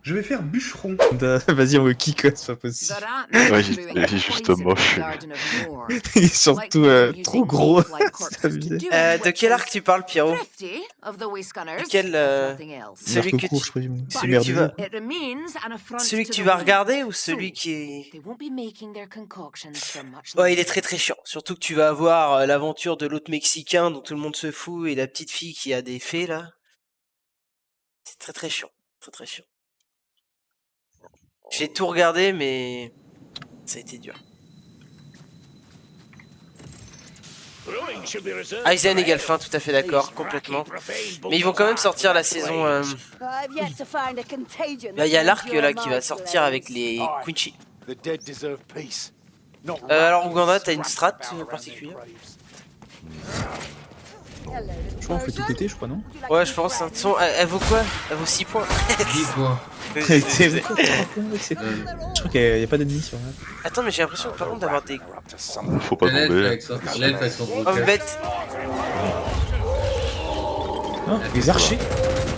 Je vais faire bûcheron. Vas-y, on le kick, c'est pas possible. Ouais, il est juste moche. Il est surtout trop gros. C'est abusé. De quel arc tu parles, Pierrot? Duquel celui L'arc que court, tu... je présume. Celui que tu vas... Celui Celui que tu vas regarder ou celui qui est... Ouais, il est très très chiant. Surtout que tu vas avoir l'aventure de l'autre Mexicain dont tout le monde se fout et la petite fille qui a des fées, là. C'est très très chiant. Très très chiant. J'ai tout regardé, mais... ça a été dur. Aizen égale fin, tout à fait d'accord, complètement. Mais ils vont quand même sortir la saison... Là, il y a l'arc là qui va sortir avec les Quincy. Alors Ouganda, t'as une strat particulière? Je crois qu'on fait tout péter, je crois, non? Ouais, je pense. Hein. Elle vaut quoi? Elle vaut 6 points. 10 points. Je crois qu'il n'y a pas d'ennemis sur la map. Attends, mais j'ai l'impression par contre d'avoir des... Faut pas L'elfe tomber. avec ça. L'elfe avec son gros Oh, cœur. bête. Ah, les archers.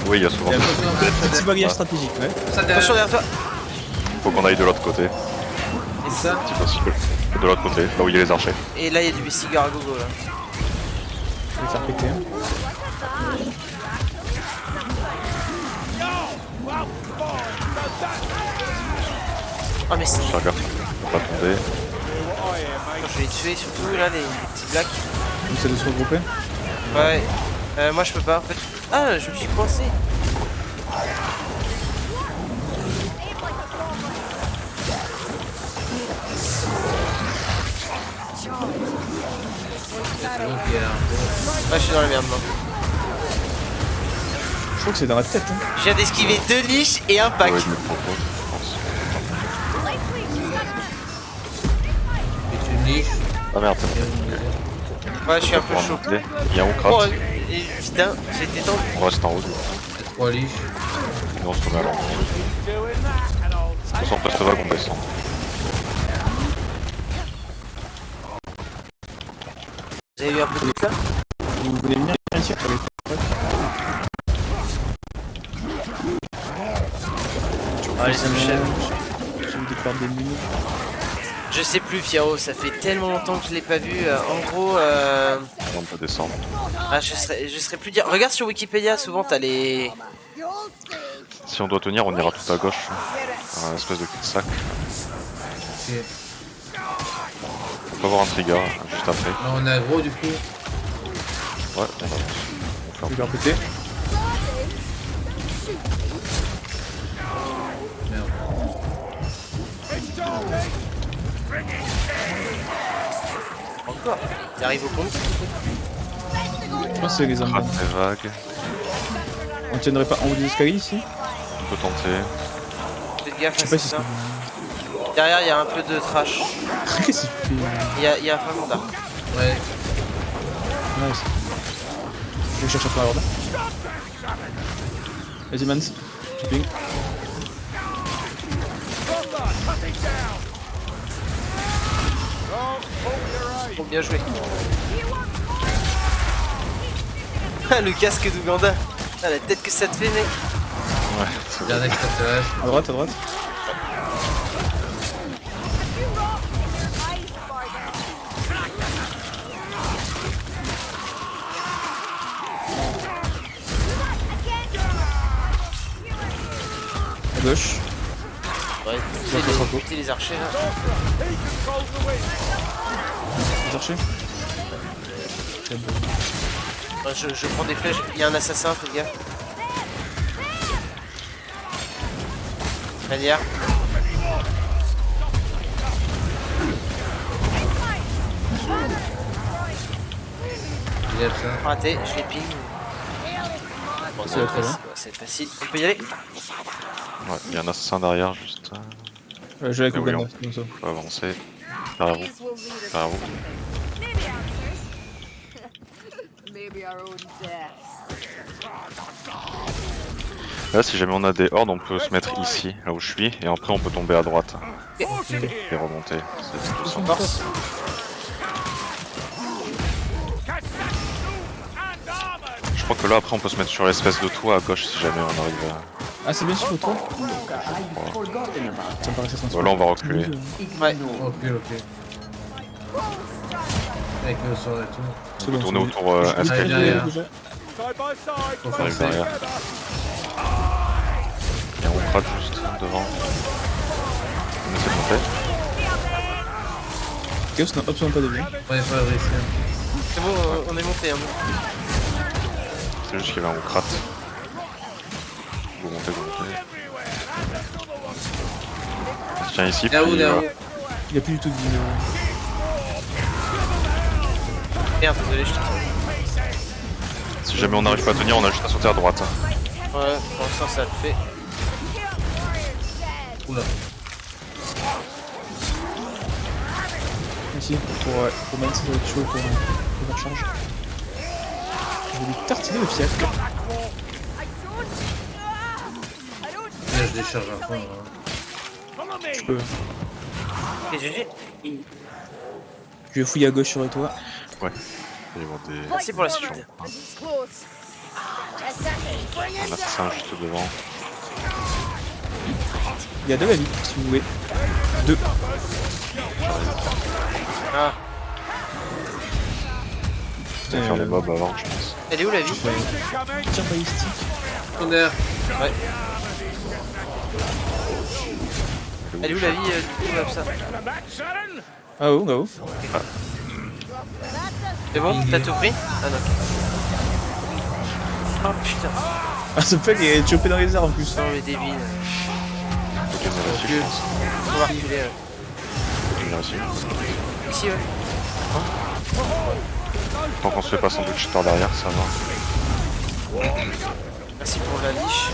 Oui, il y a souvent. Et attention, Petit bagage stratégique, ouais. ça Attention derrière. derrière toi. Faut qu'on aille de l'autre côté, Et ça. si possible. De l'autre côté, là où il y a les archers. Et là, il y a du Bestigar à gogo là. Je vais faire péter. Hein. Oh, mais c'est... Faire gaffe, faut pas tomber. Je vais les tuer surtout là, les petits blacks. On essaie de se regrouper. Ouais. Moi, je peux pas en fait. Ah, je me suis coincé. Ouais, je suis dans la merde maintenant. Je crois que c'est dans la tête. Hein. Je viens d'esquiver 2 niches et un pack. Ouais, je me propose, je pense. Et tu niches. Ah merde, Ouais, je suis un peu chaud. Il y a un Oh, craft. et putain, j'ai été tendu. On reste en haut. Et 3 liches. Sinon on se remet à l'endroit. De toute façon, après cette vague, on descend. Vous avez eu un peu de ça? Vous voulez venir ici sur les Ah, les chefs. J'ai eu des pertes d'ennemis. Je sais plus, Pierrot, ça fait tellement longtemps que je l'ai pas vu. En gros, On peut descendre. ah, je serais plus dire. Regarde sur Wikipédia, souvent t'as les. Si on doit tenir, on ira tout à gauche. Un espèce de cul-de-sac. Ok. On peut avoir un trigger juste après. Là, on est aggro du coup. Ouais, Je vais faire péter. Merde. Encore. Ils arrivent au compte. Je pense que c'est les on zombies. rate les vagues. On tiendrait pas en haut des escaliers ici? On peut tenter. Faites gaffe Je à sais pas si ça. c'est. Derrière, il y a un peu de trash. Qu'est-ce qu'il fait? Il y a un fragment d'arc. Ouais. Nice. Je vais chercher après la horde. Vas-y, Mans. Shipping. Bon, bien joué. Ah, le casque d'Ouganda. Ah, la tête que ça te fait, mec. Ouais, c'est Bien extraterrestre. À droite, à droite. À gauche. Ouais, c'est les archers là. Les archers. Ouais, je prends des flèches. Il y a un assassin, faites gaffe. Manière. Il y a ça. Raté, je les ping. Bon, Ça va être très c'est facile. On peut y aller. Ouais, il y a un assassin derrière, juste. Je vais avec Mais oui, Ouganda, comme ça. On peut avancer. Derrière vous. Derrière vous. Là, si jamais on a des hordes, on peut se mettre ici, là où je suis, et après on peut tomber à droite. Et remonter. C'est tout simple. Force. Je crois que là, après, on peut se mettre sur l'espèce de toit à gauche si jamais on arrive Ah, c'est bien sur le toit. Ça me paraissait transport. Voilà, on va reculer. Ouais. Ok, ok. Avec le sort et tout. C'est On bon, peut tourner c'est autour Ah, escalier. derrière. déjà. Faut On arrive forcer. derrière. Et on rate juste devant. On essaie de monter. Chaos n'a absolument pas de vie. On est pas adressé. C'est bon, on est monté. Hein. C'est juste qu'il y avait un crate. Vous montez, vous montez. Je tiens ici, puis Là-haut, là-haut. Il n'y a plus du tout de vie. Merde, désolé, je te si jamais on n'arrive pas à tenir, on a juste à sauter à droite. Ouais, pour l'instant ça le fait. Oula. Ici, pour Man, ça va être chaud pour la charge. Je vais lui tartiner le fiac. Là, je décharge à fond. Là. Je peux. Et GG. Je vais fouiller à gauche sur le toit. Ouais. Il va y avoir des... Merci pour la suite. Un assassin juste devant. Il y a deux amis, si vous voulez. Deux. Ah, On va faire les mobs avant, je pense. elle est où la vie? Tir balistique. Tonnerre. Ouais. Elle est où la vie du coup comme ça? Ah oh, oh. C'est bon? T'as tout pris? Ah non. Oh putain. Ah, ce pack est chopé dans les airs en plus. Non mais débile. Ok, on est ici, je pense. On va reculer. On est ici. Ici ouais. Tant qu'on se fait pas sandwich par derrière, ça va. Merci pour la liche.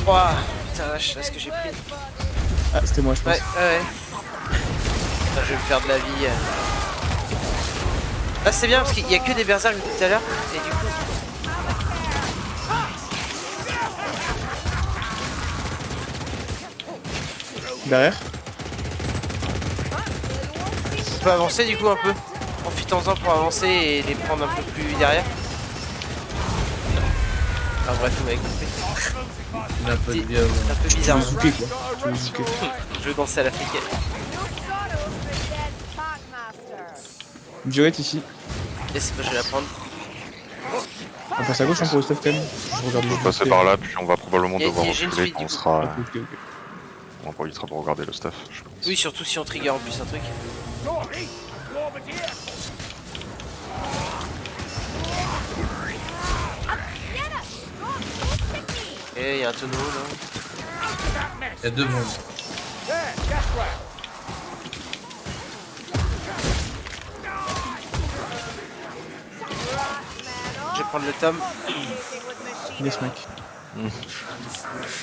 Ouah, putain vache, est-ce que j'ai pris? Ah, c'était moi, je pense. Ouais, ouais. Putain, je vais me faire de la vie. Ah c'est bien parce qu'il y a que des berserks depuis tout à l'heure. Et du coup... Derrière. On peut avancer du coup un peu. Profitons-en pour avancer et les prendre un peu plus derrière. Ah bref, vous m'avez compris. Il a un peu de bien. C'est un peu Tu bizarre. veux zouker quoi. Tu veux zouker. Je veux danser à l'africaine. Une violette ici. Laisse, je vais la prendre. On passe à gauche hein, pour le stuff quand même. Je regarde On juste va passer côté. par là, puis on va probablement Y a- devoir y a une reculer suite, quand on du coup. sera... Ok, ok, ok. On évitera de regarder le stuff, je pense. Oui, surtout si on trigger en plus un truc. Et il y a un tonneau là. Il y a deux mondes. Je vais prendre le tome. Yes mec.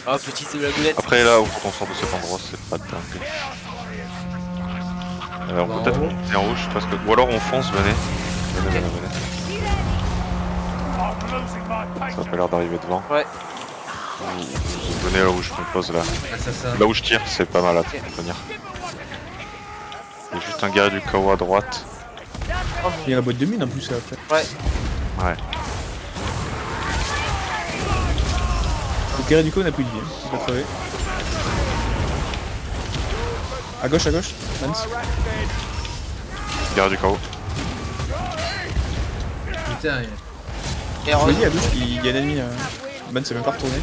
Ah, petite blagoulette. Après là, quand on sort de cet endroit, c'est pas dingue. Alors Bah, peut-être en haut. monter en haut, je sais pas ce que... Ou alors on fonce, venez. Venez, venez, venez. Ça a pas l'air d'arriver devant. Ouais. Vous venez là où je me pose là. Assassin. Là où je tire, c'est pas mal à tenir. Il y a juste un gars du KO à droite. Il y a la boîte de mine en plus après. Ouais. Ouais. Le carré du coup n'a plus de vie. Hein. Il va crever. À gauche, Mans. Gars du KO. Putain, Et Vas-y, heureusement. à gauche, il y a un ennemi. Mans s'est même pas retourné.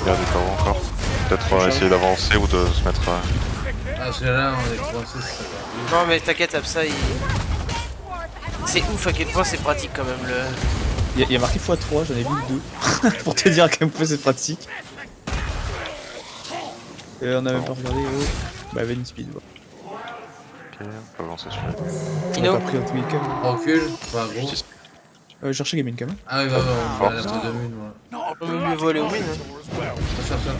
Gars du KO encore. Peut-être essayer d'avancer ou de se mettre... ah celui-là on est coincé, c'est pas Non mais t'inquiète, Absa, il... C'est ouf à quel point c'est pratique quand même le... Il y a marqué x3, j'en ai vu 2. Pour te dire à quel point c'est pratique. Et on a même pas regardé. Oh. Bah, Vein Speed. Ouais. Ok, on peut avancer sur les... On Ino. a pas pris un Gaming Cam. On recule, pas gros. J'ai cherché Gaming Cam. Ah oui, bah on a la tour de mine, voilà. On peut mieux voler au win. Attention.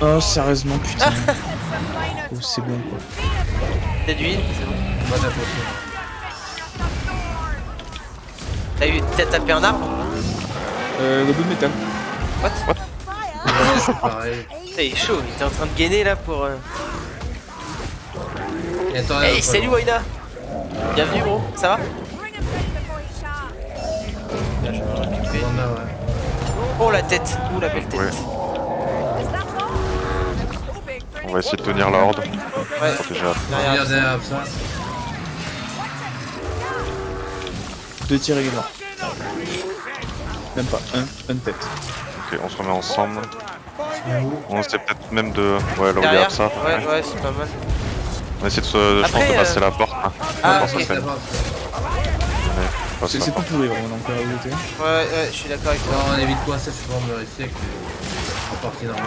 Oh, sérieusement, putain. Oh, c'est bon quoi. T'as de l'huile, c'est bon. Pas de la potion. T'as tapé un arbre? Le bout de métal. What? C'est pareil. Putain, il est chaud, il était en train de gainer là pour... Et attends, Hey, salut Waina. Bienvenue gros, ça va? ouais. Oh la tête. Oh la belle tête. Ouais. On va essayer de tenir la horde. Ouais. Protéger la... Regarde derrière ça. 2 tirs également. Même pas, un tête. Ok, on se remet ensemble. Mais où? On essaie peut-être même de... Ouais, là où il y a Derrière. ça. Ouais, ouais, c'est pas mal. On essaie de se... je pense Après, de passer la porte. Hein. Ah, Attends, ça ok. fait... D'abord, Passe C'est la tout porte. pourri vraiment, donc à éviter. Ouais, ouais, je suis d'accord avec toi. on évite quoi ça, je vais me ici avec en partie normale.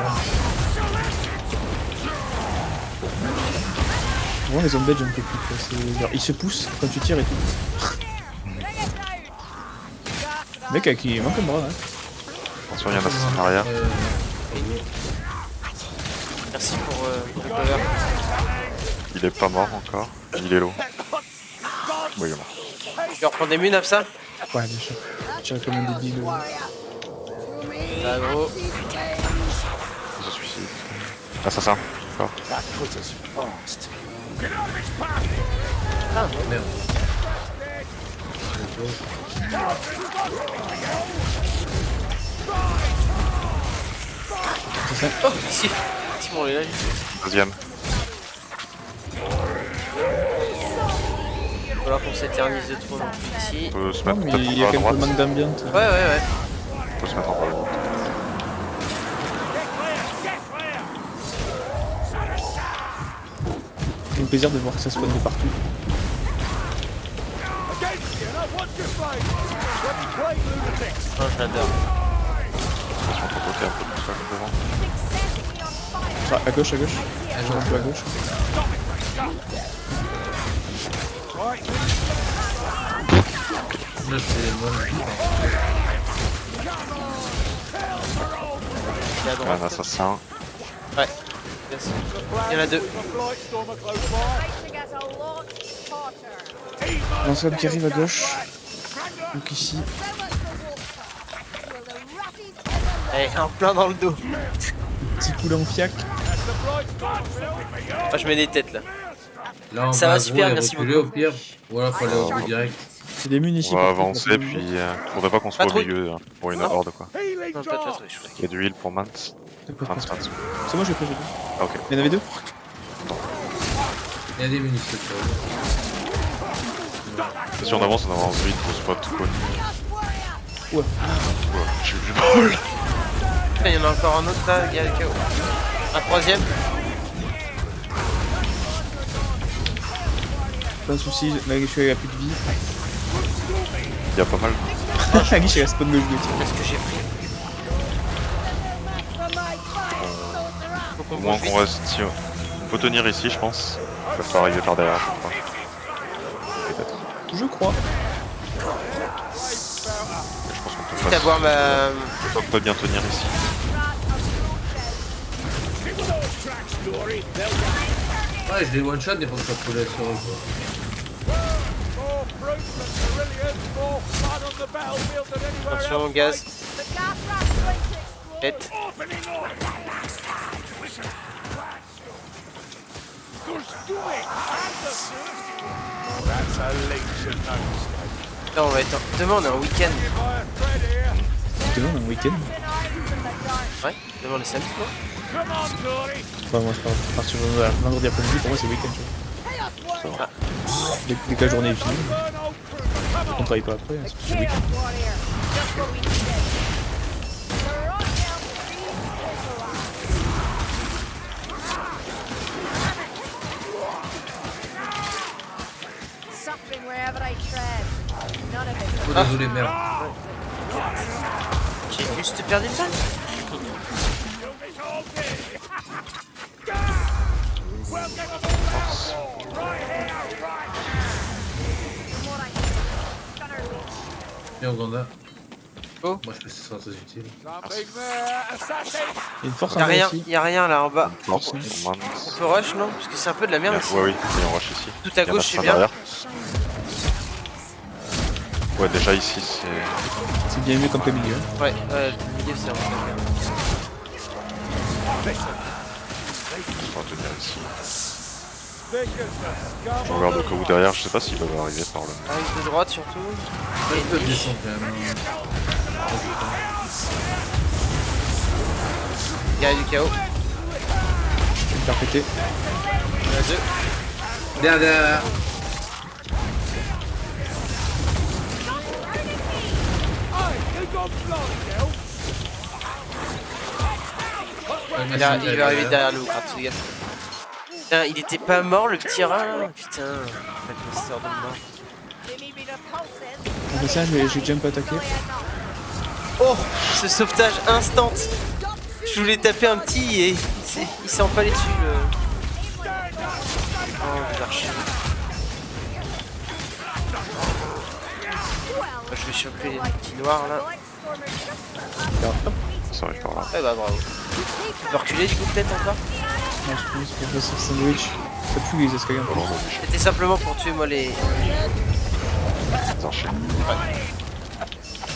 Vraiment les zombies j'en peux plus quoi. C'est genre ils se poussent quand tu tires et tout. Le mec avec qui il manque un bras hein. Attention, il y en a en arrière. Merci pour le cover. Il est pas mort encore. Il est low. Oui, il est mort. Tu veux reprendre des munes, ça? Ouais bien sûr. Je tire comme un débile. Ah gros. Il se suicide. Assassin. Encore. Merde. Oh, ici. Ici, bon, on est là. Deuxième. Il va falloir qu'on s'éternise de trop non plus ici. On peut se Non mettre mais peut-être il y a à quelques droite. manques d'ambiance. Ouais, ouais, ouais. On peut se mettre en bas. C'est un plaisir de voir que ça spawn de partout. Oh, j'adore. On se mettre à côté un peu plus seul devant. Ah, à gauche, à gauche. Un peu à gauche. Là c'est les bonnes. Il est à Un droite. assassin. Ouais. Merci. Il y en a deux. Lance-flamme qui arrive à gauche. Donc ici. Allez, en plein dans le dos. Petit coup là en fiac. Ah, je mets des têtes là. Là on Ça va à super, gros et merci reculer beaucoup. au pire. Ou alors faut aller au bout direct. C'est des munitions. On va partout, avancer, partout. puis faudrait pas qu'on soit au Patrouille. milieu pour une Non. horde quoi. Non, pas de patrouille, je crois. Il y a du heal pour Mans. D'accord, Mans, d'accord. Mans. C'est moi j'ai pris. Ah, ok. Il y en avait deux. Il y a des munitions. Si on avance vite au spot cool. Ouais. Ouais, j'ai eu du bol. Il y en a encore un autre là, il y a le KO. Un troisième. Pas de soucis, la guiche a plus de vie. Il y a pas mal. La guiche elle a spawn de jouer. Qu'est-ce que j'ai pris? Faut qu'on Au moins bouge vite. qu'on reste ici. On peut tenir ici, je pense. Ils peuvent pas arriver par derrière, je crois. Peut-être. Je crois. Mais je pense qu'on peut Quitte à voir ma... On peut bien tenir ici. Ouais, je les one shot, mais faut que ça coule sur eux quoi. Attention au gaz. Tête. Là, on va être... Demain, on est en week-end. Demain on a un week-end. Ouais, demain on est samedi, quoi. Enfin, moi c'est pas grave. À partir de vendredi après-midi, pour moi c'est week-end. Tu vois. Dès que la journée est finie. On travaille pas après, hein, c'est week-end. Suffering wherever I tread. None of it. Oh désolé, merde. J'ai juste perdu le balle. Viens Ouganda. Oh. Moi je pense que ce sera très utile. Il y a une force en Y'a bas rien, aussi. y'a rien là en bas. Force, Mans. On peut rush, non? Parce que c'est un peu de la merde ici. Ouais, oui, et on rush ici. Tout à Il y en a gauche, c'est cinq bien. derrière. Ouais, déjà ici, c'est. C'est bien mieux comme le milieu. Ouais, le milieu c'est vraiment bien. On va tenir ici. Je regarde au cas où derrière, je sais pas s'ils peuvent arriver par le. Arrive de droite surtout. Ils peuvent descendre quand même. Il y a du chaos. Je vais me faire péter. Il y en a 2. Derrière. Il va arriver derrière le Kratos, fais gaffe. Putain, il était pas mort le petit rat là. Putain, le monster de mort. Jimmy be the pulses. Donc ça, j'ai jump attaqué. Oh, ce sauvetage instant. Je voulais taper un petit et il s'est empalé dessus le... Oh, les archers. Je vais choper les petits noirs là. Ça arrive par là. Eh bah bravo. Tu peux reculer du coup peut-être encore? Non, je pense pour faire ce sandwich. Ça pue les escaliers un peu. C'était simplement pour tuer moi les... Les archers.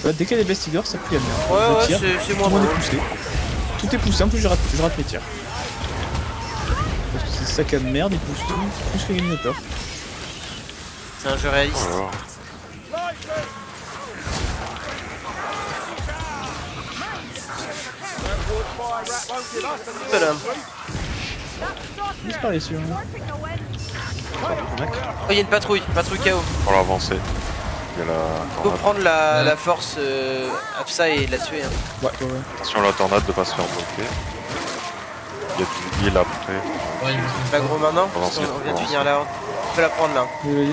Dès qu'il y a des vestigeurs, ça pue la merde. Ouais, Je tire, c'est tout moins le monde bon. est poussé. Tout est poussé, en plus je rate mes tirs. Parce que c'est sac à merde, il pousse tout, plus que l'éliminateur. C'est un jeu réaliste. Alors, Voilà. Disparaît sur hein. Oh, il y a une patrouille KO. pour l'avancer. Il y a la Faut tornade. prendre la force Absa et la tuer. Hein. Ouais. Attention à la tornade de pas se faire bloquer. Il y a du heal après. Ouais, il me La gros maintenant, parce Avancer, qu'on vient de avancer. finir la horde. On peut la prendre là. Vas-y,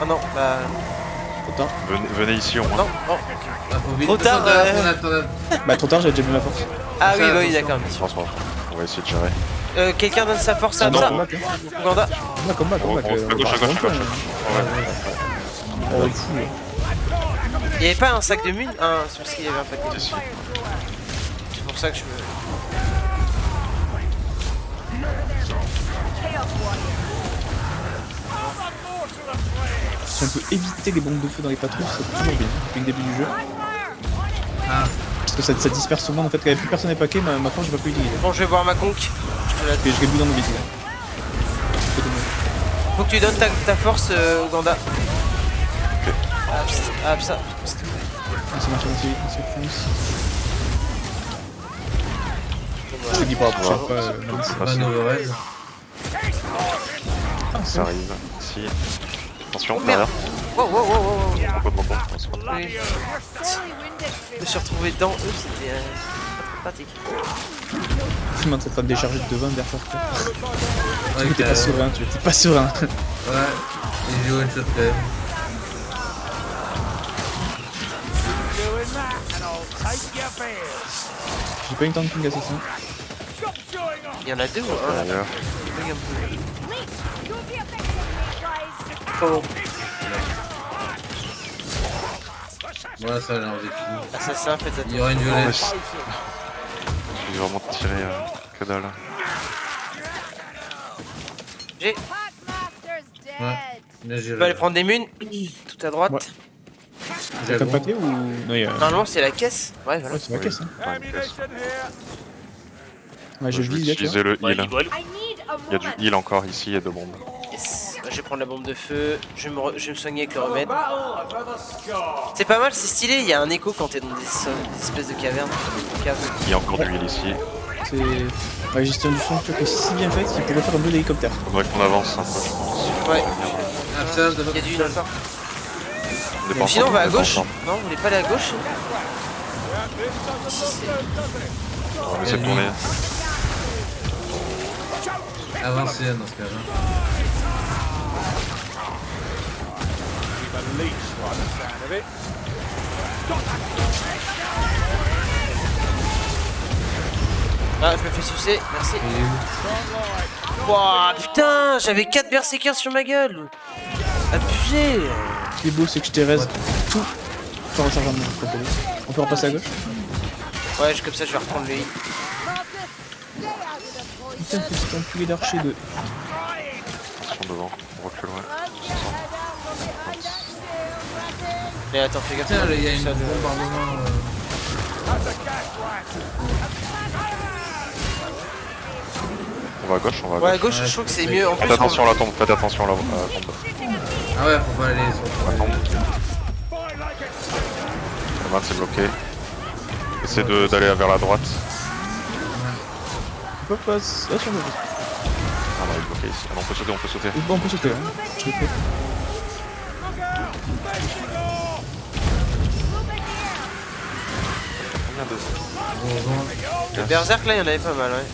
Ah non, bah... trop tard. Venez ici au moins. Non, non. Ah, faut vite. Trop tard, Tornade. Bah trop tard, j'avais déjà mis ma force. Ah oui, Ça, bah oui, attention. d'accord. bien sûr. Franchement, on va essayer de gérer. Quelqu'un donne sa force à Ah non, Absa. combat, Ouganda. combat. On se fait gauche à gauche, à gauche. Ouais. Oh, il est fou, là. Il y avait pas un sac de mine? C'est parce qu'il y avait un paquet. Si, si. C'est pour ça que je me... Si on peut éviter les bombes de feu dans les patrouilles, c'est toujours bien, depuis le début du jeu. Ah, Parce que ça disperse tout le monde, en fait, quand il n'y a plus personne à paquer, ma force, j'ai pas pu utiliser. Bon, je vais voir ma conque. Et je l'ai bu dans mon vide, là. C'est dommage. Faut que tu donnes ta force, Ouganda. Absa. Ah, ça marche assez vite, c'est fonce. Je te dis pour la prochaine fois, mince. bonne overhead. Ah, c'est Ça vrai. arrive. Ici. Attention, Oh, merde. derrière. Wow. Mon pote. Oui. Je me suis retrouvé dans eux, c'était pas très pratique. Je suis en train de décharger de 20 vers toi. Ouais, Tu étais pas serein, tu étais pas serein. Ouais, et j'ai one shot quand même. J'ai pas eu le temps de ping assassin. Il y en a deux ou un là? Derrière. Il bug un peu. You'll be affected me, guys. Oh, Voilà, ça, là, on est fini. assassin, faites Il y attention. aura une Oh, mais violette. c'est- Je vais vraiment tirer que dalle. J'ai. Packmaster's dead. Ouais. Bien Je géré. peux aller prendre des munes. Tout à droite. Ouais. J'ai T'as bon. pas clé ou. Non, il y a. Normalement, c'est la caisse. Ouais, voilà. Ouais, c'est ma caisse, hein. Pas une caisse. Ouais, je Je vais vise, là, tu vois. utiliser le heal. I need a Il y a du moment. heal encore ici et deux bombes. Yes. Je vais prendre la bombe de feu. Je vais me soigner avec le remède. C'est pas mal, c'est stylé. Il y a un écho quand t'es dans des espèces de cavernes. Il y a encore du heal ici. C'est. Ouais, gestion du son, tu vois que c'est si bien fait qu'il pourrait faire un peu d'hélicoptère. Faudrait qu'on avance un peu, je pense. Ouais. Ah, ça, de Il y a du heal encore. On est pas Sinon, on ensemble, va à est pas gauche. ensemble. Non, vous voulez pas aller à gauche? On va essayer de tourner. Avancez dans ce cas-là. Ah, je me fais sucer, merci. Il est où? Wouah, putain, j'avais 4 berserkers sur ma gueule. Abusé. Ce qui est beau, c'est que je t'ai raise tout sans rechargement. On peut repasser à gauche. Ouais, comme ça, je vais reprendre le hit. Putain, petit enculé d'archer de. Attention devant, on recule, ouais. Mais attends, fais gaffe. Tiens, il y a tout une ça de- bombardement. On va à gauche, on va à Ouais, à gauche. gauche, je trouve que c'est mieux. En plus, Faites attention à la tombe, faites attention à la tombe. Ah ouais, faut pas aller sur La tombe. Le mat c'est bloqué. Essaie d'aller vers la droite. On peut pas... Ah si on peut pas. Ah non, il est bloqué ici. Ah non, on peut sauter, on peut sauter. Bon, on peut sauter, hein. Je l'ai fait. Combien de... Le berserk là, il y en avait pas mal, ouais.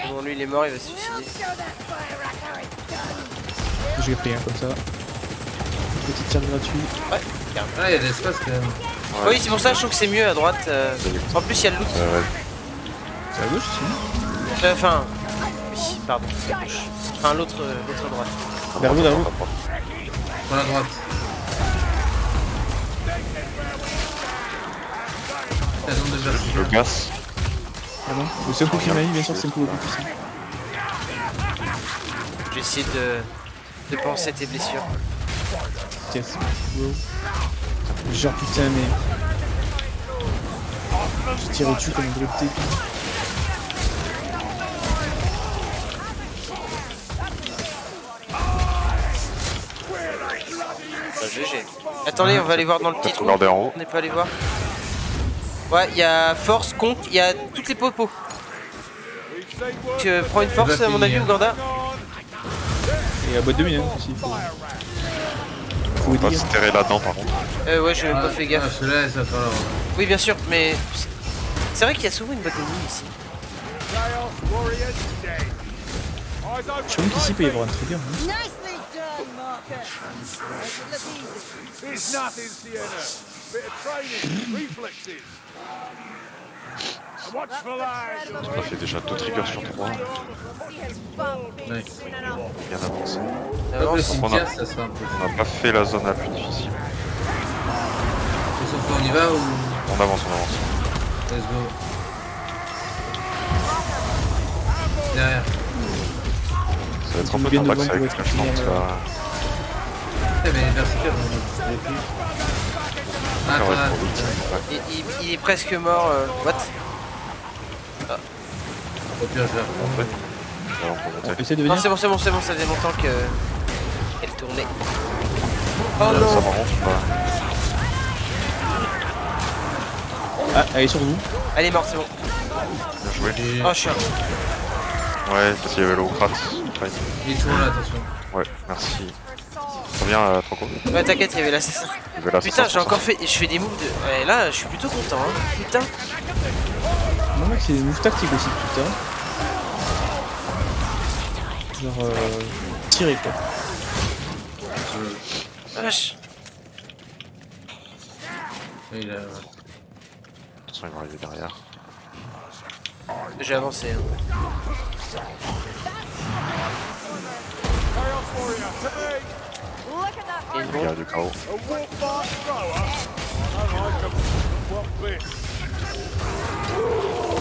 Bon, lui il est mort, il va se suicider. J'ai pris un comme ça. Petit tir gratuit. Ouais, regarde. Ah, il y a de l'espace quand même. Ouais, Oui, c'est pour ça que je trouve que c'est mieux à droite. En plus, il y a le loot. ouais. C'est à gauche ici. Enfin, oui, pardon. Enfin, l'autre droite. Vers vous, vers vous. Sur la droite. La zone de berserk. Le gaz. Pardon. Le seul coup qui m'a mis, bien sûr, c'est le coup le plus puissant. Je vais essayer de penser à tes blessures. Yes. Wow. Genre putain, mais. Je tire au-dessus comme un gros thé. GG. Attendez, on va aller voir dans le petit trou. Regardez en haut. On n'est pas allé voir. Ouais, il y a force, compte, il y a toutes les popos. Tu prends une force, à mon avis, Ouganda. Et la boîte de mine aussi. Faut On va dire. se terrer là-dedans par contre. Ouais, j'ai même pas fait Ah, gaffe. celui-là, ça va falloir. Oui, bien sûr, mais c'est vrai qu'il y a souvent une boîte de nuit ici. Je pense qu'ici il peut y avoir un trigger. Hein. Nicely done, Marcus. Make it look easy. It's nothing, Sienna. Bit of training, reflexes. Watch for lies. On a fait déjà 2 triggers sur 3. He has bum been Nice. soon enough. Bien avancé. Hop, le Avance. cimetière, ça sera un peu. On n'a pas fait la zone la plus difficile. Sauf on y va ou. On avance, on avance. Let's go. Derrière. Ça va être un peu Bien complexe devant avec pour la être chance. bien, Eh mais les berserkers, on les plus. Attends, attends. Il est presque mort. What? Au pire, je vais reprendre. Là, on peut monter. Essaye de Non, venir. c'est bon, ça faisait longtemps qu'elle tournait. Oh Ça non! m'arrange pas. Ah, elle est sur vous. Elle est morte, c'est bon. Bien joué. Oh, chien. Ouais, parce qu'il y avait le Ocrate. Ouais, Il est toujours là, attention. ouais, merci. Reviens Troco. Ouais, t'inquiète, il y avait l'assassin. Il y avait l'assassin Putain, j'ai sur encore ça. fait. Je fais des moves de. Ouais, là, je suis plutôt content, hein. Putain. Non, mec, c'est des moves tactiques aussi, putain. Genre, tirer quoi. Vache. Il a. Attention, il va arriver derrière. J'ai avancé. Hein. Look at that Il y a une Il y bombe. a du chaos. A walk by thrower. I like 'em. One bit.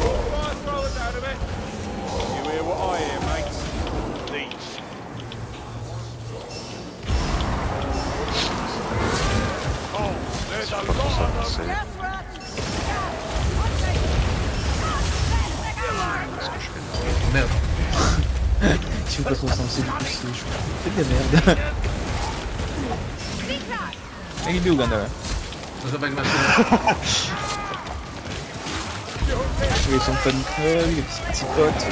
Walk by thrower down a bit. You hear what I hear, mates? Leech. Oh, there's a Pas trop lot of them. s'avancer. Qu'est-ce que je fais là? Merde. Si vous pas trop sensé, du coup, c'est chaud. C'est de la merde. Ah, il est Ouganda là. Attention pas que ma Avec son fan club, les petits potes.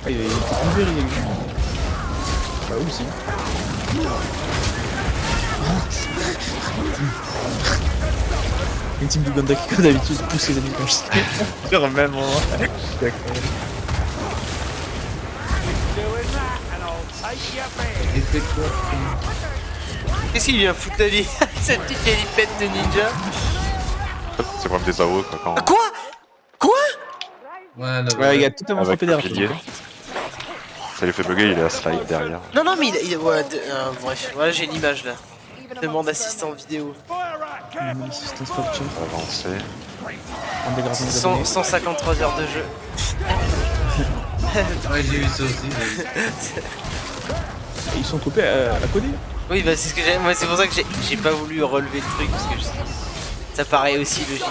Ah, il était ouvert, il est. Bah, où aussi. Une team d'Ouganda qui, comme d'habitude, pousse ses amis quand je sais. Sur le même moment. D'accord. Il fait quoi? Qu'est-ce qu'il vient foutre la vie? Cette petite galipette de ninja. C'est comme des AOE quoi. Quand... Ah, quoi? Quoi? Ouais, non, Ouais, il a totalement Avec frappé le derrière. pilier. Ça lui fait bugger, il est à slide derrière. Non, non, mais ouais, bref, voilà, j'ai l'image là. Demande assistant vidéo. Assistance fracture, On va avancer. en dégradant les abonnés. 153 heures de jeu. Ouais, j'ai vu ça aussi. Ils sont coupés à coder. Oui, bah c'est ce que j'ai. Moi, c'est pour ça que j'ai pas voulu relever le truc parce que ça paraît aussi logique.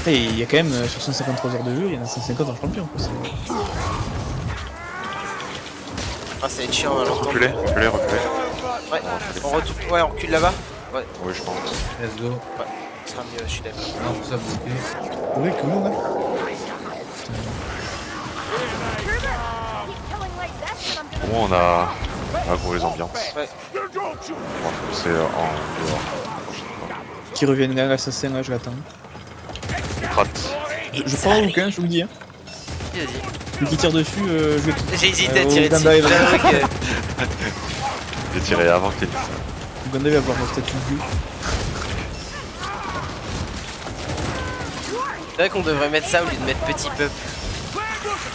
Et il y a quand même, sur 153 heures de jeu, il y en a 150 en champion. Quoi. Ah, ça va être chiant à l'entendre. Reculez, reculez, reculez. Ouais, on retourne. Ouais, on recule là-bas. Ouais, Oui, je pense. Let's go. ce sera mieux, je suis d'accord. Non, tout ça bloqué. Ouais, cool, ouais. Au moins, on a aggro les ambiances. Ouais. On va pousser en dehors. Qui revienne là, l'assassin, là, je l'attends. Rate. Je prends un bouquin, je vous le dis. Hein. Vas-y. Celui qui tire dessus, je vais tout. J'ai hésité à au tirer dessus. Gandalf, J'avoue que... J'ai tiré avant qu'il dise ça. Gandalf va voir mon statut de vue. C'est vrai qu'on devrait mettre ça au lieu de mettre petit peuple.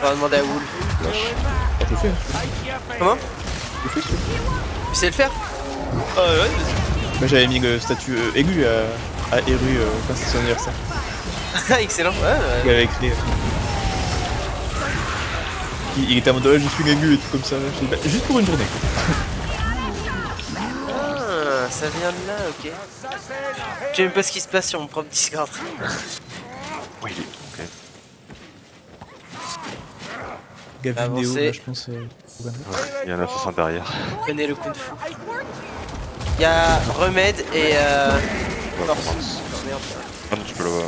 On va demander à Wool. Ah, je le fais. Comment Je le fais, Tu sais le faire? Ah ouais, vas-y. bah, j'avais mis le statut aigu à Eru quand c'est son anniversaire. Excellent. Ouais, Il avait écrit. Il était en mode ouais, je suis aigu et tout comme ça. Je dis, bah, juste pour une journée. Ah, ça vient de là, ok. Je sais même pas ce qui se passe sur mon propre Discord. Oui, ok. Gavidéo, Avancez. là, je pense. Ouais, il y a un assassin derrière. Prenez le kung fu. Il y a Remède et Ouais, Force. on lance. Merde. Ah non, tu peux le. Ouais,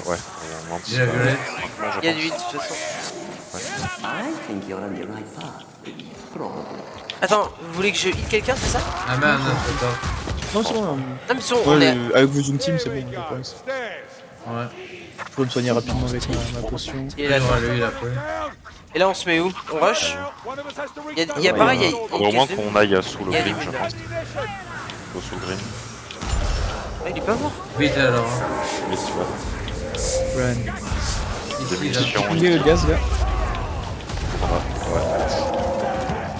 on lance. J'ai la violette. Il y a de l'huile de toute façon. Attends, vous voulez que je hit quelqu'un, c'est ça? Ah man, attends. Non, c'est bon. Non mais son, Ouais, on est... avec vos ultimes, c'est bon. pas de problème. Ouais. Je peux me soigner rapidement avec ma potion. Il est là. Il aura lui après. Et là on se met où? On rush? Il y a pareil, il y a Faut au moins qu'on aille sous le Il y a grim, des je mines. pense. Faut sous le grim. Ah, il est pas mort. Vite alors. Hein. Mais tu vois. Run. Ici là. munitions. Il est le gaz là. Ouais.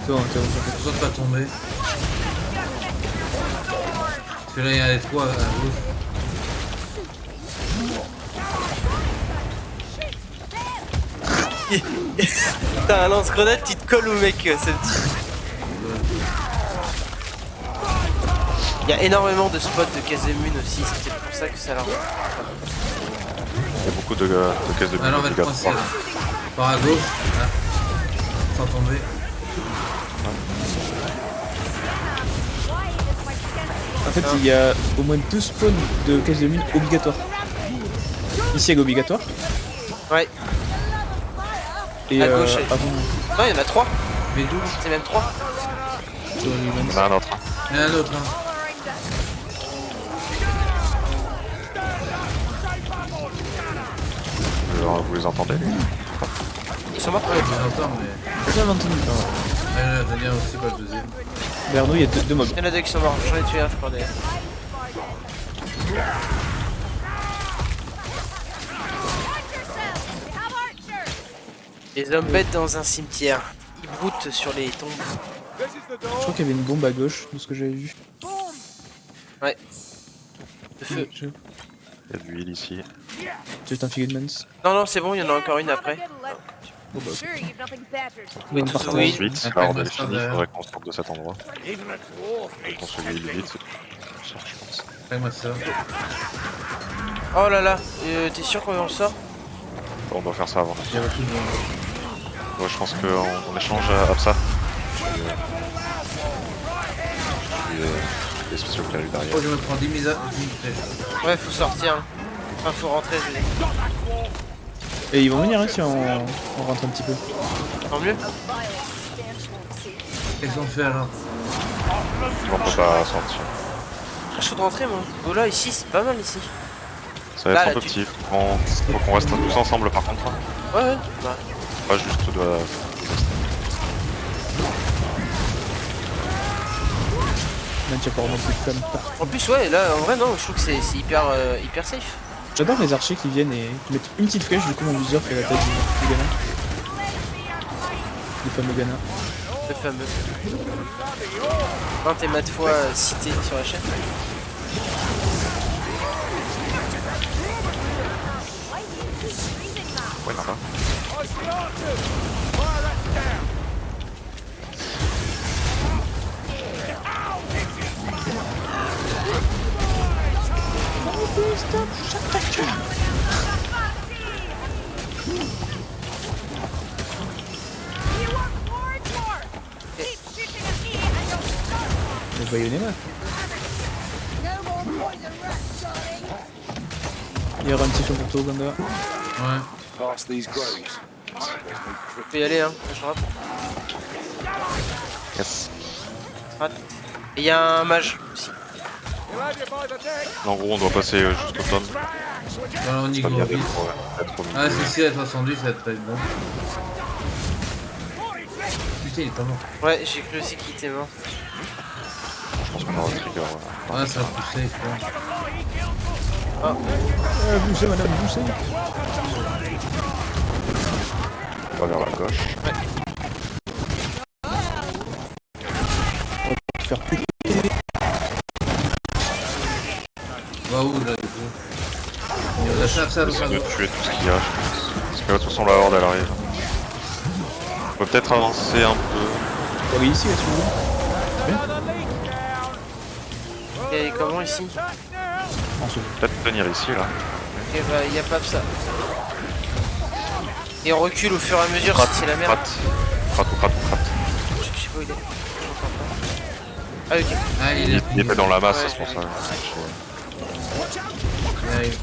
C'est bon, c'est bon. Attention de pas tomber. Parce que là il y a les trois à gauche. T'as un lance-grenade, tu te colles au mec, c'est le type. Il y a énormément de spots de Kazemune aussi, c'est peut-être pour ça que ça l'a rendu. Il y a beaucoup de caisses de Ah là on va être coincé là. Par à gauche. Là. Sans tomber. En fait, il y a au moins 2 spawns de caisse de mine obligatoires. Ici, elle est obligatoire. Ouais. Et À gauche, avant, Non, il y en a 3. Mais d'où? C'est même 3. sur les Il y humans. en a un autre. Il y en a un autre. Hein. Vous les entendez lui? Ils sont morts. Ouais, je l'entends mais. J'ai entendu. Ah, il y en a dernier aussi, pas le deuxième. Vers nous, il y a deux mobs. Il y en a 2 qui sont morts, j'en ai tué un, je crois d'ailleurs. Les hommes bêtes dans un cimetière. Ils broutent sur les tombes. Je crois qu'il y avait une bombe à gauche, de ce que j'avais vu. Ouais. Le feu. J'ai Il y a de l'huile ici. juste un figurements. Non, non, c'est bon, il y en a encore une après. Oui, On tout part ça, par oui. Ensuite, Après, là, on le est master fini, il derrière. faudrait qu'on sorte de cet endroit. Qu'on se l'huile vite, c'est plus sûr, je pense. Fais-moi ça. Oh là là, t'es sûr qu'on en sort? On doit faire ça avant. Il y a beaucoup de monde. Ouais, je pense qu'on échange à ça. Je suis des spéciaux qui arrivent derrière. Oh, je me prends 10 000 flèches. Ouais, faut sortir. Enfin, faut rentrer, je veux dire. Et ils vont venir hein, si on rentre un petit peu. Tant mieux. Qu'est-ce qu'on fait alors? On peut pas sortir. Je suis chaud de rentrer, moi. Oh là, ici, c'est pas mal ici. Ça va Là, être un là, peu tu- petit. Faut qu'on reste tous ensemble par contre. Ouais, ouais. Bah, Pas juste de la... Même tu vas pas remonter de flammes. en plus, ouais, là, en vrai, non, je trouve que c'est hyper, hyper safe. J'adore les archers qui viennent et qui mettent une petite flèche, du coup mon viseur fait la tête du gamin. Du fameux gamin. Le fameux. Un t'es maintes fois cité sur la chaîne. Ouais, non, là. le baïonner là. No more poison rats, darling. Il y aura une session pour toi, Ganda. Ouais. Past these groves. Je peux y aller, hein. Je rate. Yes. Rate. Et il y a un mage aussi. You'll have you by the neck. En gros, on doit passer jusqu'au tome. Voilà, on y Pas go bien vite. vite pour être au milieu. Ah, si, à 70, ça va être bon. Putain, il est pas mort. Ouais, j'ai cru aussi qu'il était mort. Je pense qu'on aura le trigger. Ah, ça va pousser, quoi. Boussez, madame, boussez. On va vers la gauche. Faire plus. Va où, là, du coup? Il y a ça, On essaie de tuer tout ce qu'il y a, je pense. Parce que de toute façon, la horde elle arrive. On peut peut-être avancer un peu. Oui, ici, là, si vous voulez. Et comment ici? En second. Peut-être tenir ici là. Ok, bah, y a pas de ça. Et on recule au fur et à mesure si c'est la merde. Crate. Je sais pas où il est. J'entends pas. Ah, ok. Ah, il est Il était dans la masse, Ouais, c'est pour ça. Il arrive.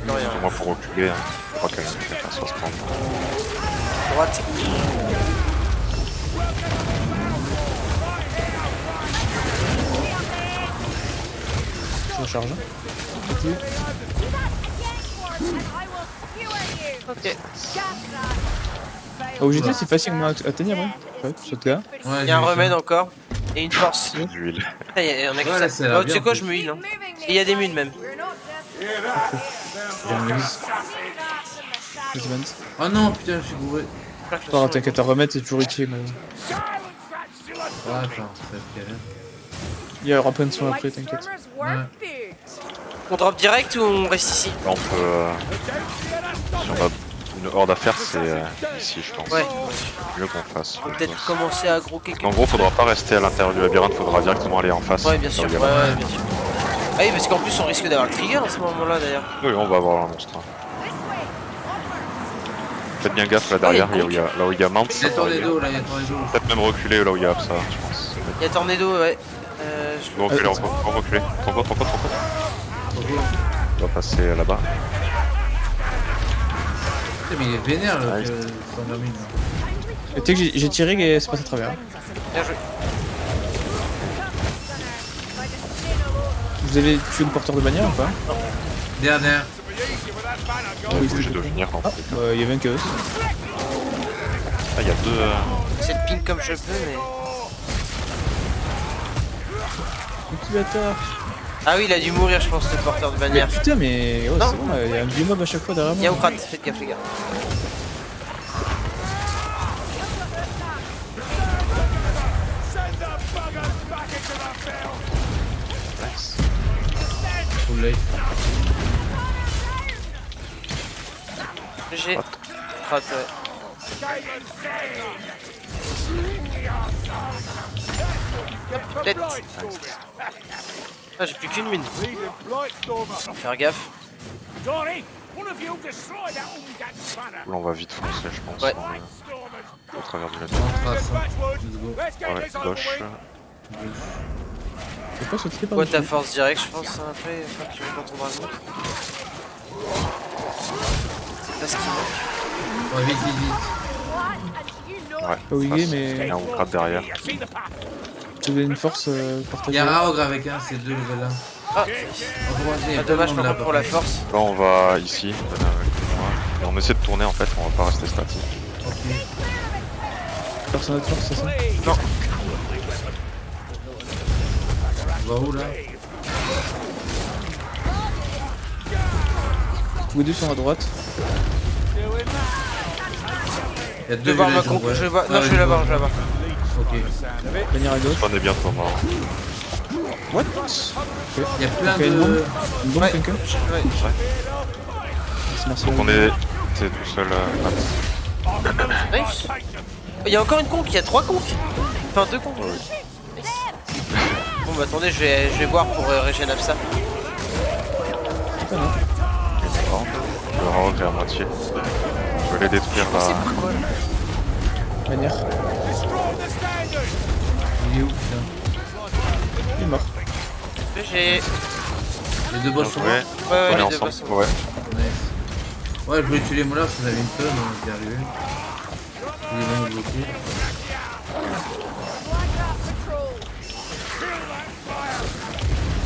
Non, rien. Moi pour reculer, hein. Je crois qu'elle va faire 60. Droite. Je recharge. Ok. Au GT, c'est facilement à tenir, ouais. Ouais, ce gars. Ouais, Il y a un j'ai vu remède ça. encore. Et une force. D'huile. Putain, y en a que Ouais, ça. là, ça a l'air Oh, tu sais bien, quoi, en je plus. me heal. Hein. Et il y a des munes même. J'ai un mise. Oh non, putain, je suis bourré. Pas t'inquiète à remettre, c'est toujours utile. Ouais, enfin, ça fait rien. Il y aura plein de soins après, t'inquiète. On drop direct ou on reste ici? Là on peut. Si on a une horde à faire, c'est ici, je pense. Ouais. Mieux qu'on fasse. Peut-être commencer à aggro quelque En gros, faudra pas rester à l'intérieur du labyrinthe, faudra directement aller en face. Ouais, bien sûr. Là où Ouais, il y a- ouais, bien sûr. Ah oui, parce qu'en plus, on risque d'avoir le trigger à ce moment-là d'ailleurs. Oui, on va avoir un monstre. Faites bien gaffe là derrière, il y a une là où il y a Mante. Il y a Tornado, là, il y a Tornado. Peut-être même reculer là où il y a Absa, je pense. Il y a Tornado, ouais. On va reculer, on va reculer. Ton côte. On va passer là-bas. Putain, mais il est vénère, Ah, le Tornamine. Et tu sais que j'ai tiré et c'est passé à travers. Bien joué. Vous avez tué le porteur de bannière ou pas? Dernière. On est obligé de venir en fait. Il y avait un chaos. Ah, il y a deux. C'est le ping comme je peux, mais. Le petit bâtard. Ah oui, il a dû mourir, je pense, le porteur de Mais bannière. putain, mais ouais, Non. c'est bon, il y a un vieux mob à chaque fois derrière moi. Yaoukrat, faites gaffe, les gars. Full life. GG. Krat, ouais. Tête. Ah, j'ai plus qu'une mine. Faire gaffe. Là, on va vite foncer, je pense. Ouais. Au travers du On labyrinthe. trace, hein. Let's go. Ouais, gauche. Faut pas sauter par Quoi dessus. ta force direct, je pense, hein, après, une fois que tu rentres dans le monstre. C'est pas ce qui manque. Ouais, vite. Ouais. Pas ouillé, face. mais- Il y a un Wookrat derrière. Tu veux une force Il partagée. y a un Raog avec un, c'est deux level 1. Ah, Ah, dommage par contre pour la force. Là, on va ici. Et on essaie de tourner en fait, on va pas rester statique. Ok. Personne de force, c'est ça? Non, On va où là? Tous les deux sont à droite. Il y a deux devant ma villages, con, ouais. je vois. Ah, Non, ouais, je vais là-bas, vois. je vais là-bas. Ok. Bannière à gauche. On est bientôt mort. What? Il y a plein Ok, une bombe. de. Une bombe, Ouais. quelqu'un? Ouais. Merci. Donc on est. T'es tout seul. Nice. Il y a encore une conque, il y a 3 conques. Enfin 2 conques. Nice. Bon bah attendez, je vais boire pour régénérer ça. Le rogue est à moitié. Je vais les détruire C'est là. par quoi là? Bannière. Il est où putain? Il est mort. J'ai. Les deux boss sont morts. Ouais, Ouais, on est les deux ensemble. boss sont Ouais. Nice. Ouais, je voulais tuer les molars parce qu'on avait une tonne, on est arrivé. Ils vont nous bloquer.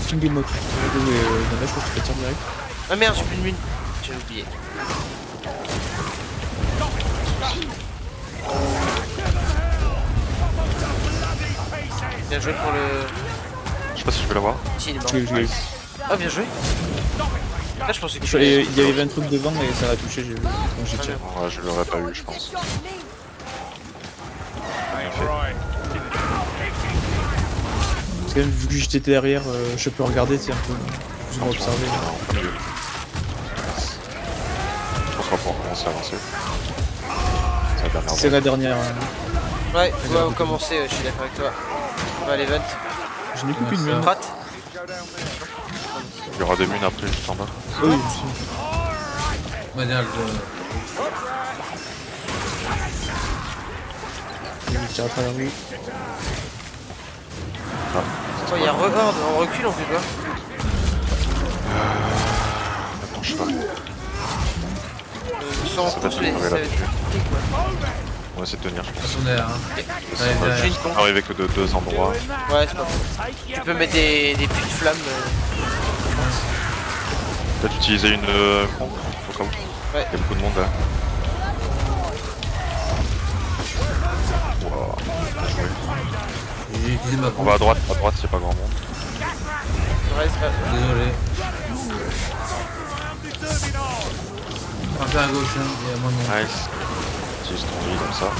King Mock. Je crois que tu peux tirer direct. Ah merde, j'ai plus de mine. J'ai oublié. Bien joué pour le. Je sais pas si je vais l'avoir. Si, il est mort. Je l'ai eu. Ah, bien joué. Là, je pensais que Et il y avait un truc devant et ça a touché, donc j'ai tiré. Ouais, je l'aurais pas eu, je pense. Ain't right. Parce que même vu que j'étais derrière, je peux regarder, c'est un peu plus ou moins observer. Je pense qu'on va pouvoir commencer à avancer. C'est la dernière C'est la dernière. Ouais, on va commencer, je suis d'accord avec toi. On va l'event. Je n'ai plus qu'une mine. Prat. Il y aura des mines après, juste en bas. Oui, Manial, je tire à travers lui. Oh, il y a Horde, on recule, on fait quoi? Attends, je sais pas. Sans Ça va tous se les. préparer Ça va là-dessus. être compliqué, quoi. On va essayer de tenir, je pense. on est là, hein. On Allez, va derrière. juste arriver que de deux endroits. Ouais, c'est pas bon. Tu peux mettre des puits de flammes. Peut-être utiliser une pompe au cas où. Ouais. Il y a beaucoup de monde là. Wow, bien joué. J'ai utilisé ma On pompe. va à droite, c'est pas grand monde. Ouais, c'est pas bon. Désolé. On va faire à gauche, hein. Il y a moins de monde. Nice. Utilise ton vie comme ça.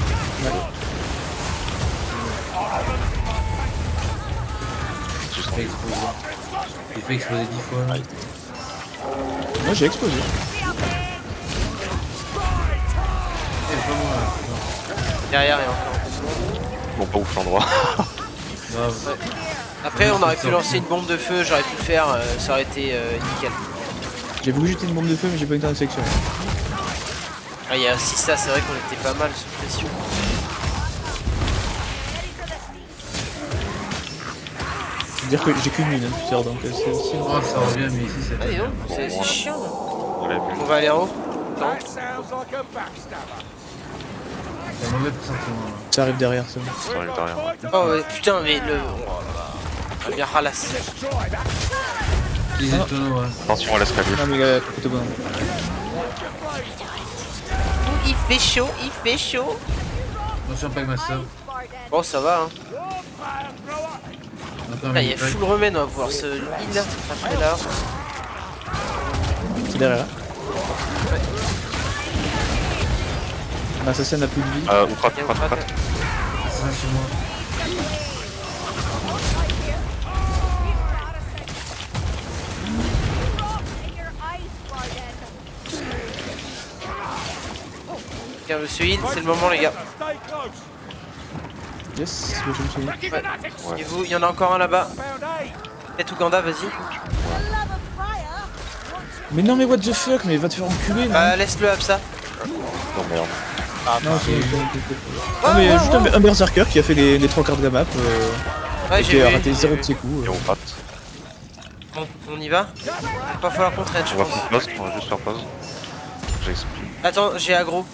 Utilise ton J'ai vie. explosé. J'ai fait exploser 10 fois. Moi j'ai explosé. Eh, pas moi, là. Derrière, il y a encore. Bon, pas ouf l'endroit. Grave. Après, on aurait pu lancer une bombe de feu, j'aurais pu le faire, ça aurait été nickel. J'ai voulu jeter une bombe de feu, mais j'ai pas eu le temps de sélectionner. Ah, il y a aussi ça, c'est vrai qu'on était pas mal sous pression. C'est-à-dire que j'ai qu'une mine, hein, putain, donc c'est aussi. Oh, ça revient, mais ici, c'est Ah, dis donc, Bon, c'est voilà. chiant. On l'avait vu. On va aller en haut. That sounds like a backstabber. C'est un mauvais pressentiment. Là. Ça arrive derrière, c'est bon. Ça arrive derrière. Ouais. Oh, ouais, putain, mais le. On va bien ralasse. Utilisez le tonneau, hein. Attention à l'escalier. Non mais gars, côté bon. Il fait chaud, il fait chaud. Attention, pas avec ma soeur. Bon, ça va, hein. Attends, Là, il y a full remède, on va pouvoir se heal après là. C'est derrière. L'assassin n'a plus de vie. Ou prat. Il y a Prat. C'est ça sur moi. Ok, on veut se heal, c'est le moment, les gars. Stay close. Yes, je me souviens. Et vous, il y en a encore un là-bas. Found eight. Peut-être Ouganda, vas-y. Mais non mais what the fuck, mais va te faire enculer non. Bah, laisse-le à ça. Non, merde. Non, non mais juste un berserker qui a fait les 3 quarts de la map Ouais, et qui j'ai a vu. raté 0 de ses coups. Et on prat. Bon, on y va. Va falloir qu'on traîne, je On va pense. faire pause, on va juste faire pause. J'explique. Attends, j'ai aggro.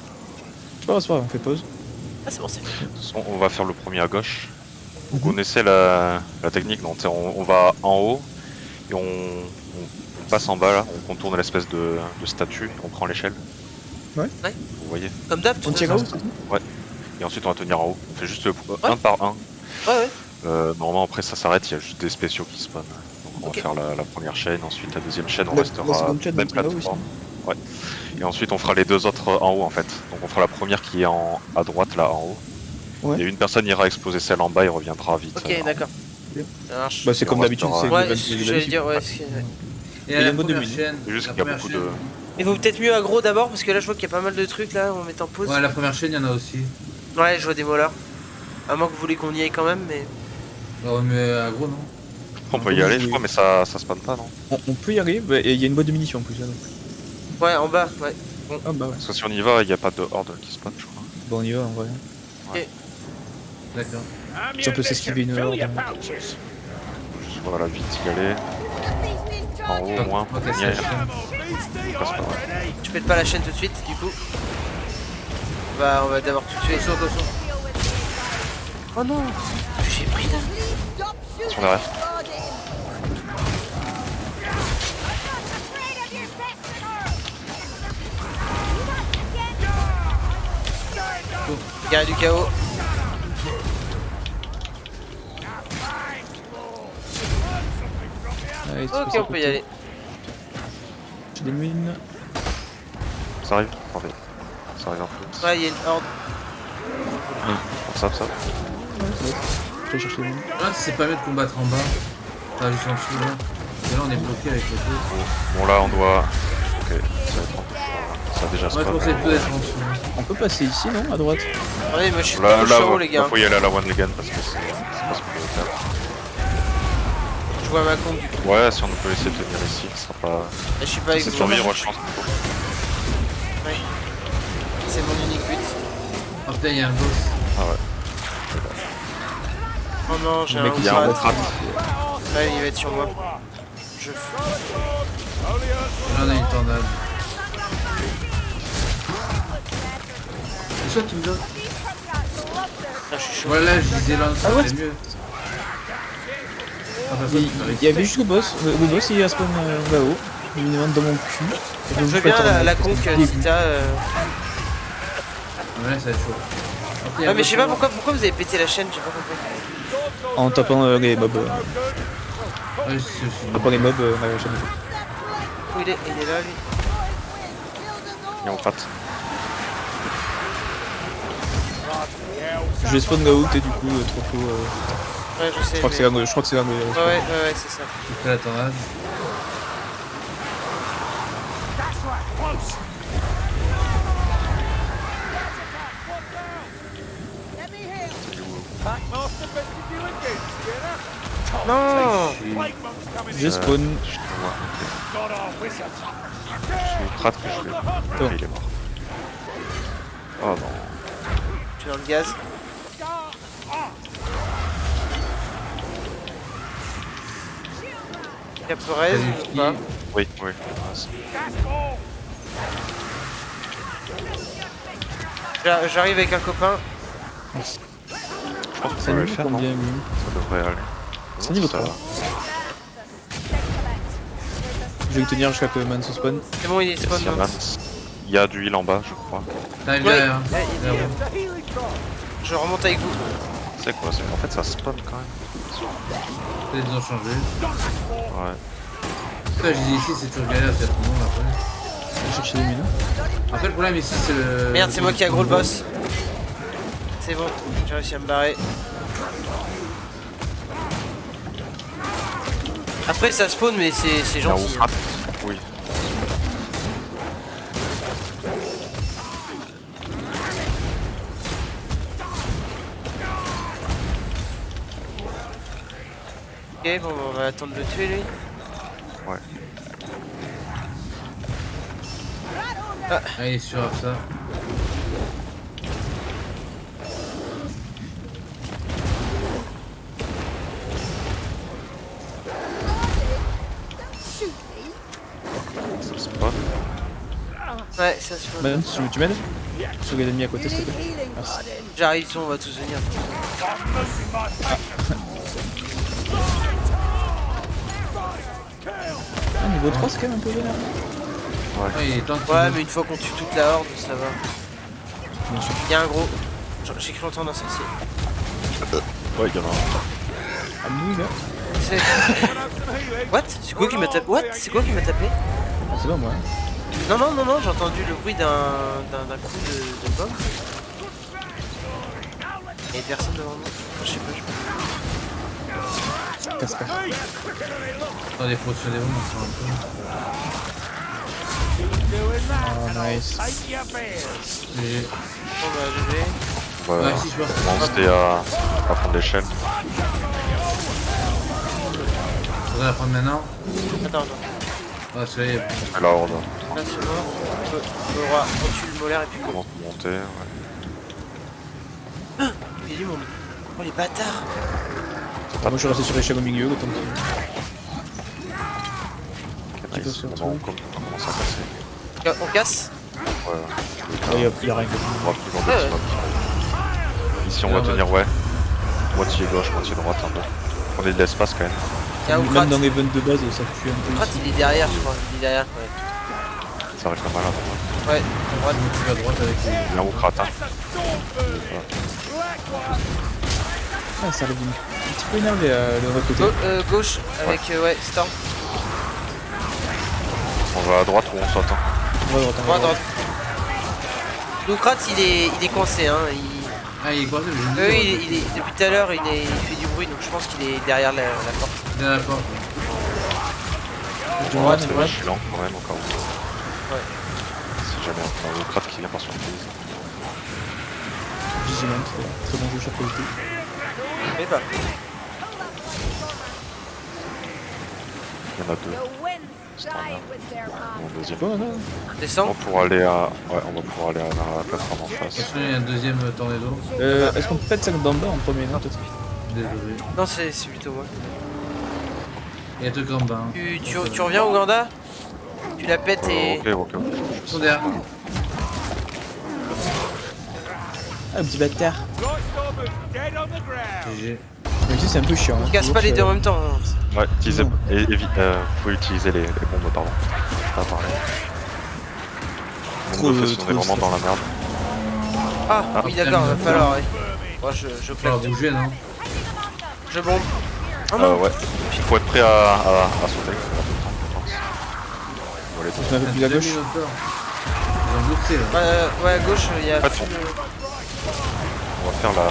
C'est pas grave, on fait pause. Ah, c'est bon, c'est fait. De toute façon, on va faire le premier à gauche. Vous connaissez la technique, non? On va en haut et on passe en bas là, on contourne l'espèce de statue et on prend l'échelle. Ouais. Ouais. Vous voyez? Comme d'hab, On toute tire façon. où Et ensuite on va tenir en haut. On fait juste un par un. Ouais, ouais. Normalement après ça s'arrête, il y a juste des spéciaux qui spawnent. Donc on Ok. va faire la première chaîne, ensuite la deuxième chaîne on La restera seconde chaîne, même on sera là-haut plateforme. Ouais. Et ensuite on fera les deux autres en haut en fait. Donc on fera la première qui est à droite là en haut. Ouais. Et une personne ira exposer celle en bas et reviendra vite. Ok, d'accord. Bien. Ça marche. Bah c'est Et comme on d'habitude, restera- c'est Ouais, le c'est ce que j'allais dire, ouais. Et Il y à a la une mode de première mine. chaîne. C'est juste la qu'il y a première beaucoup chaîne. de. Il vaut peut-être mieux aggro d'abord, parce que là, je vois qu'il y a pas mal de trucs là, on met en pause. Ouais, la première chaîne, il y en a aussi. Ouais, je vois des molars. À moins que vous voulez qu'on y aille quand même, mais. Ouais, mais à gros, non. On peut y aller je crois mais ça spawn pas non? On peut y aller, bah, et il y a une boîte de munitions en plus là. Donc. Ouais, en bas, ouais. Ah bah ouais. Parce que si on y va, il n'y a pas de horde qui spawn je crois. Bon on y va en vrai. D'accord. Si on peut s'esquiver une horde. Pouches. Voilà, vite y aller. En haut au moins. On va casser Yeah, la chaîne. on passe pas. Tu pètes pas la chaîne tout de suite, du coup. On va d'abord tout tuer. Attention, attention. Oh non, j'ai pris là. Attention derrière. Guerrier du chaos. Allez, tu Ok, passes à on peut y côté. aller. J'ai des mines. Ça arrive. Attendez. Ça arrive un peu. Ouais, il y a une horde. Ça. Je vais chercher des mines. Ah, c'est pas mieux de combattre en bas. Enfin, juste en dessous là. Et là, on est bloqué avec les deux. Bon là on doit. Ok, ça va être un peu chaud. Ça a déjà On va spawn. commencer plutôt d'être en dessous. On peut passer ici, non? À droite? Ouais, moi je suis Là, pas là, chaud, les gars. faut y aller à la one again parce que c'est pas ce qu'on veut faire. Je vois ma compte du coup. Ouais, si on peut essayer de tenir ici, ce sera pas. Je suis pas avec C'est vous. survivre, je pense. Ouais. C'est mon unique but. Oh putain, il y a un boss. Ah ouais. Oh non, j'ai Le un mec, Il y a un rat. retrap. Ouais, il va être sur moi. Je Là, on a une tornade. C'est toi qui me donne. Ah, je suis chaud. Voilà, je disais là, Ah ouais. c'est mieux. Ah, bah, ça, tu fais Il y avait juste le boss. Le boss, il est à spawn là-haut. Il me demande dans mon cul. Et Je donc, veux peux bien attendre. la conque si t'as. Ouais, ça va être chaud. Ok, Ah, mais je sais pas pourquoi vous avez pété la chaîne, j'ai pas compris. En tapant les mobs. Ouais, c'est En tapant les mobs, on a la chaîne. Où il est là, lui. Et on rate. Je vais spawn là-haut, t'es du coup trop tôt. Ouais, je sais. Je crois que c'est mais- là, je crois que c'est là. Ouais, c'est ça. Tu fais la tornade. Packmaster bested you again, Skinner. Non. Plague Monk's coming J'ai in. spawn. Je te vois. God, our wizard. Je suis rate que je vais. Oh. Ok, il est mort. Oh non. Je suis dans le gaz. Caporez ou pas? Oui. Ah, J'arrive avec un copain. je pense qu'on Ça peut le niveau faire, non? combien, lui? Ça devrait aller. C'est niveau Ça 3. va. Je vais le tenir jusqu'à que Man se spawn. C'est bon, il est spawn. Yes, il y en a. Il y a du heal en bas, je crois. T'arrives Ouais, derrière. ouais, il est Derrière. It's a healing cry. Je remonte avec vous. C'est quoi? En fait, ça spawn quand même. Peut-être ils ont changé. Ouais. Ça, je dis ici, c'est toujours galère, c'est tout le monde après. Je vais chercher des mines. Après, le problème ici, c'est le. Merde, c'est moi qui aggro le boss. C'est bon, j'ai réussi à me barrer. Après, ça spawn, mais c'est Il y a un gentil. frappe. Oui. Ok, bon, on va attendre de le tuer lui. Ouais. Ah, il est sur ça. Ça spawn. Ouais, ça spawn. Man, tu m'aides? Sur les ennemis à côté, s'il te plaît. Healing, Merci. Godin. J'arrive, on va tous venir. Ah, niveau 3, c'est quand même un peu vénère. Ouais, il est temps de. Ouais, mais une fois qu'on tue toute la horde, ça va. Bien sûr. Il y a un gros. J'ai cru entendre un sorcier. Ouais, il y en a un. Ah, nous, là. C'est. What? C'est quoi qui m'a tapé? What? C'est quoi qui m'a tapé? Ah, c'est pas moi. Non, j'ai entendu le bruit d'un coup de bombe. Il y avait personne devant moi. Je sais pas, Casse pas. Attendez, positionnez-vous, on prend un Oh, nice. Take your bears. peu. Et- Bon bah, je vais. Voilà. Ouais, si, je pense. Commencer à prendre l'échelle. Faudrait la prendre maintenant. Attends. Ah, celui-là, il y a plus. La horde. Là, c'est mort. On tue le molaire et puis Comment monter? Ouais. il est du monde. Oh les bâtards. Moi je suis resté sur l'échelle au milieu, le temps qu'il... Ok, nice. sur le Bon, on truc. commence à casser. On casse? Ouais, Là y'a rien que on va toujours Ouais, des ouais. smokes. Ici on va tenir, ouais. Moitié gauche, moitié droite un peu. On est de l'espace quand même. Il y a Même Ukraine. dans les events de base, ça pue un peu Ukraine, ici. il est derrière, je crois. Il est derrière, ouais. Ça arrive pas mal à droite. Ouais, à droite. Tu vas à droite avec les. Il y a un Ukraine. Ah, ça arrive un petit peu énervé de l'autre côté. Gauche, avec, ouais, Storm. On va à droite ou on saute hein. Ouais, droite, Droite, droite. L'Ukraine, il est coincé, hein. Ah, il est croisé, mais Il est, depuis tout à l'heure, il fait du bruit, donc je pense qu'il est derrière la porte. Il est derrière la porte. Droite, Ouais, droite. je suis lent quand même encore. Ouais. Si jamais on a un Ukraine qui vient par surprise. Vigilante, très bon jeu sur qualité. Mais pas. Il y en a deux. Mon deuxième. Ouais, ouais. On Descends. va pouvoir aller à. Ouais, on va pouvoir aller vers la plateforme en face. Attention, il y a un deuxième tornado. Est-ce qu'on peut peut-être sac d'en bas en premier, non peut-être? Désolé. Non, c'est plutôt moi. Il y a deux en bas. Hein. Tu reviens, Ouganda? Tu la pètes et... Ok. Ils sont derrière. Ah, le petit bâtard. Dead on the ground. GG. Mais ici c'est un peu chiant. On casse pas les deux en même temps. Hein. Ouais, utilisez. Vous pouvez utiliser les bombes, pardon. Pas parler. Trop, On est trop vraiment dans la merde. Ah, oui, d'accord, va falloir, ouais. Moi, je Faut claque. bouger, non? Je bombe. Oh non. Ouais. Il faut être prêt à sauter. On a peu de temps, je pense. On va aller Je mets un peu plus à gauche. Ils ont boursé là. Ouais, à gauche, il y a... En fait, on va faire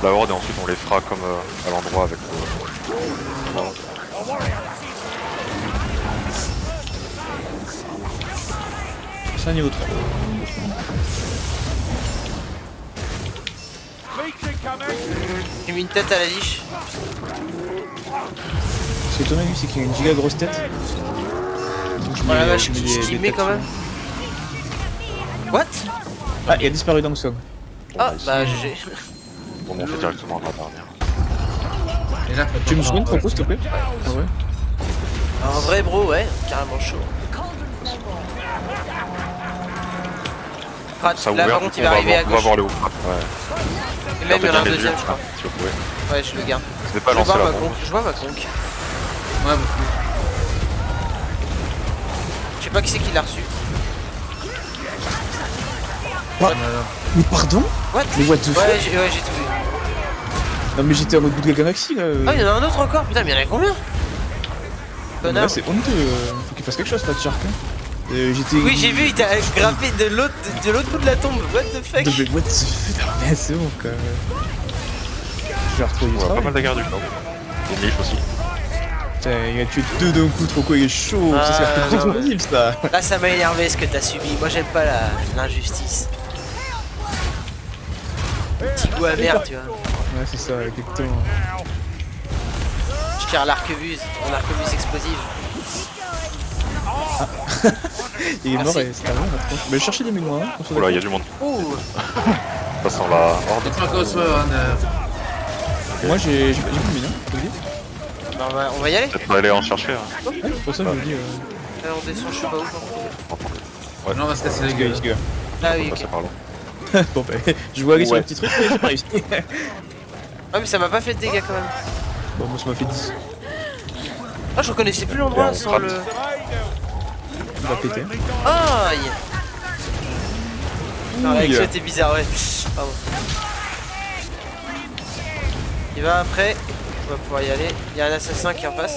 la horde et ensuite on les fera comme à l'endroit avec le... Voilà. C'est un niveau 3. Meat incoming. J'ai mis une tête à la liche. Ce qui est étonnant lui c'est qu'il a une giga grosse tête. Donc, Oh la vache, je mets je des mets têtes quand même. What? Ah, il a disparu dans le somme. Ah, bah GG. Bon, on fait directement à la dernière. Et là, faut Tu me attendre. souviens trop s'il te plaît? Ah ouais. Un vrai bro, ouais, carrément chaud. Prat, Ça a là ouvert, par contre il va arriver à on va gauche. voir les hauts. Ouais. Et même il y en a un Gardez bien les deuxième yeux, je crois. si vous pouvez. Ouais, je le garde. N'hésitez pas à Je lancer vois la ma bombe. conque, je vois ma conque. Ouais, beaucoup. Je sais pas qui c'est qui l'a reçu. Voilà. Mais pardon? What? Mais what the fuck? Ouais, j'ai tout vu. Non mais j'étais en mode bout de la galaxie là. Ah, il y en a un autre encore? Putain, mais il y en a combien? Non, mais là Connard. c'est honteux. Faut qu'il fasse quelque chose, Fat Shark. Hein. J'étais. Oui, j'ai vu, il t'a grimpé de l'autre bout de la tombe. What the fuck? Non, mais what the fuck? Mais c'est bon quand même. Je vais retrouver du On a pas travail. mal de gardes du coup. Une niche aussi. Putain, il a tué deux d'un coup, trop quoi, il est chaud. Ah, Ça c'est non, plus possible ça. Là, ça m'a énervé ce que t'as subi. Moi, j'aime pas l'injustice. Petit goût amer, tu vois. Ouais, c'est ça, exactement. Je tire l'arquebuse, mon arquebuse explosive. Il est mort Merci. et c'était vraiment la tronche. Mais je cherchais des mémoires. Hein, pour Oula, il y a du monde. Ouh! Ça sent la horde. C'est pas encore soir, hein, derrière. Moi j'ai plus de mine, hein, je te le dis. Bah, on va y aller. Peut-être pas aller en chercher. Hein. Ouais, c'est pour ça que je vous dis. Là, on descend, je sais pas où. Attendez. Non, on va se casser la Let's go, gueule. let's go. Ah On oui, va ok. passer par là. Bon bah, je voulais aller sur Ouais. le petit truc, mais j'ai pas réussi. Ah, mais ça m'a pas fait de dégâts quand même. Bon, moi ça m'a fait 10. Ah, je reconnaissais plus l'endroit Et on sans frappe. le. Il va péter. Aïe! Non, la Ouille. réaction était bizarre, ouais. Pardon. Il va après. On va pouvoir y aller. Il y a un assassin qui est en face.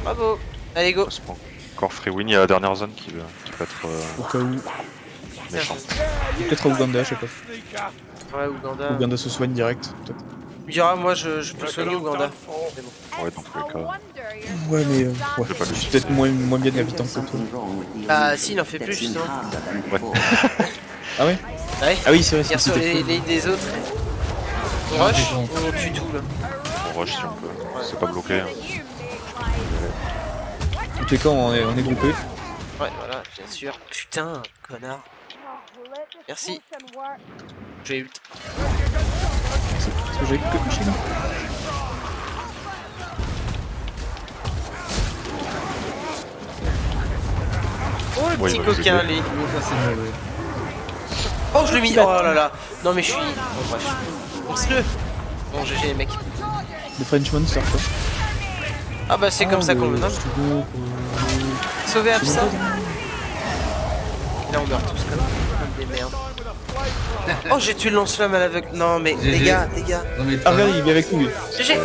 Bravo! Allez, go! C'est pas encore free win. Il y a la dernière zone qui peut être Au cas où. méchante. Peut-être à Ouganda, je sais pas. Ouais, Ouganda. Ouganda se soigne direct, peut-être. Tu diras, moi je peux soigner Ouganda. C'est bon. Ouais, dans tous les cas. Ouais, mais ouais. J'ai pas lu. Je suis peut-être moins bien d'habitants que toi. Bah, si, il en fait plus justement. Ouais. Ah ouais? Ouais. Ah oui, c'est vrai, Tire c'est sur les lignes des autres. On rush ou on tue tout là? On rush si on peut. C'est pas bloqué. Hein. En tous les cas, on est groupés. Ouais, voilà, bien sûr. Putain, connard. Merci. J'ai eu le temps. Parce que j'avais que couché là. Oh le Ouais, petit il va nous coquin aider. lui. Oh, ça c'est mauvais. Oh je l'ai mis. Oh là là. Non mais je suis. Bon bref. Lance-le. Bon GG les mecs. Le French Monster quoi. Ah bah c'est comme ça qu'on le nomme. Sauver Absa. Là on meurt tous comme des merdes. Oh j'ai tué le lance-flamme à l'aveugle. Non mais GG. les gars. Non mais Ah regarde, il est avec nous lui. GG.